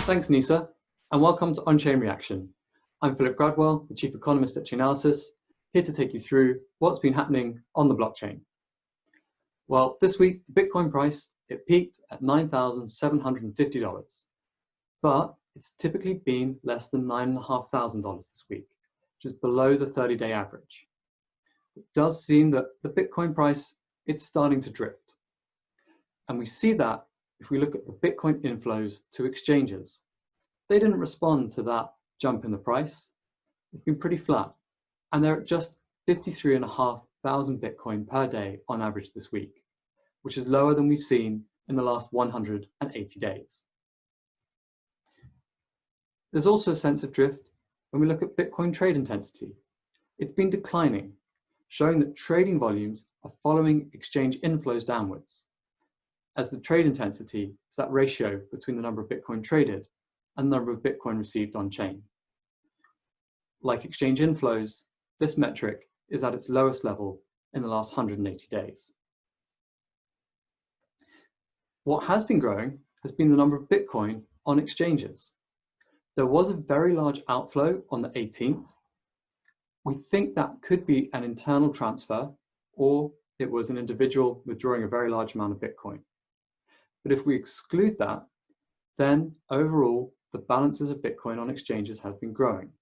Thanks, Nisa, and welcome to On-Chain Reaction. I'm Philip Gradwell, the Chief Economist at Chainalysis, here to take you through what's been happening on the blockchain. Well, this week, the Bitcoin price, it peaked at $9,750, but it's typically been less than $9,500 this week, which is below the 30-day average. It does seem that the Bitcoin price, it's starting to drift. And we see that if we look at the Bitcoin inflows to exchanges. They didn't respond to that jump in the price. It's been pretty flat, and they're at just 53,500 Bitcoin per day on average this week, which is lower than we've seen in the last 180 days. There's also a sense of drift when we look at Bitcoin trade intensity. It's been declining, showing that trading volumes are following exchange inflows downwards, as the trade intensity is that ratio between the number of Bitcoin traded and the number of Bitcoin received on chain. Like exchange inflows, this metric is at its lowest level in the last 180 days. What has been growing has been the number of Bitcoin on exchanges. There was a very large outflow on the 18th. We think that could be an internal transfer, or it was an individual withdrawing a very large amount of Bitcoin. But if we exclude that, then overall, the balances of Bitcoin on exchanges have been growing.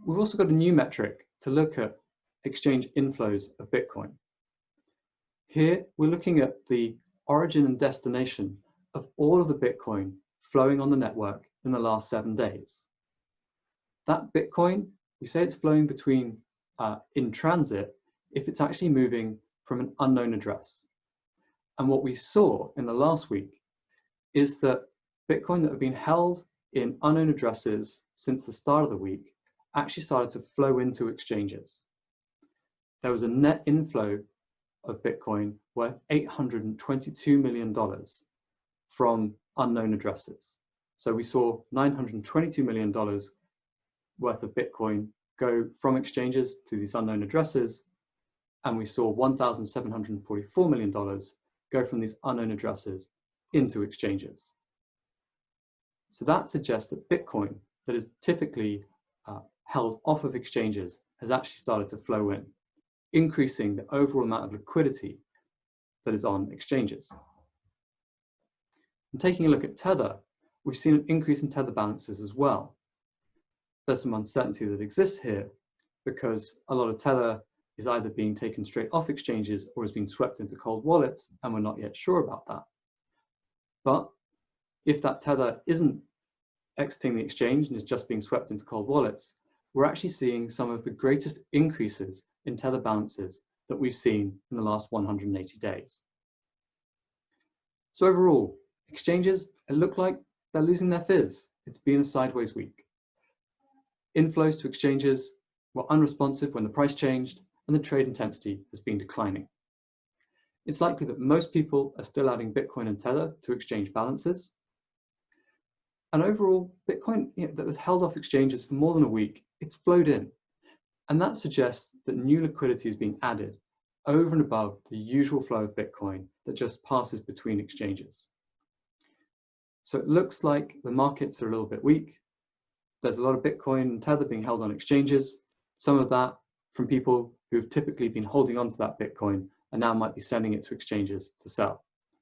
We've also got a new metric to look at exchange inflows of Bitcoin. Here, we're looking at the origin and destination of all of the Bitcoin flowing on the network in the last 7 days. That Bitcoin, we say it's flowing between in transit if it's actually moving from an unknown address. And what we saw in the last week is that Bitcoin that have been held in unknown addresses since the start of the week actually started to flow into exchanges. There was a net inflow of Bitcoin worth $822 million from unknown addresses. So we saw $922 million worth of Bitcoin go from exchanges to these unknown addresses, and we saw $1,744 million go from these unknown addresses into exchanges. So that suggests that Bitcoin that is typically held off of exchanges has actually started to flow in, increasing the overall amount of liquidity that is on exchanges. And taking a look at Tether, we've seen an increase in Tether balances as well. There's some uncertainty that exists here because a lot of Tether is either being taken straight off exchanges or is being swept into cold wallets, and we're not yet sure about that. But if that Tether isn't exiting the exchange and is just being swept into cold wallets, we're actually seeing some of the greatest increases in Tether balances that we've seen in the last 180 days. So overall, exchanges, it look like they're losing their fizz. It's been a sideways week. Inflows to exchanges were unresponsive when the price changed, and the trade intensity has been declining. It's likely that most people are still adding Bitcoin and Tether to exchange balances. And overall, Bitcoin that was held off exchanges for more than a week, it's flowed in. And that suggests that new liquidity is being added over and above the usual flow of Bitcoin that just passes between exchanges. So it looks like the markets are a little bit weak. There's a lot of Bitcoin and Tether being held on exchanges. Some of that from people who've typically been holding on to that Bitcoin and now might be sending it to exchanges to sell.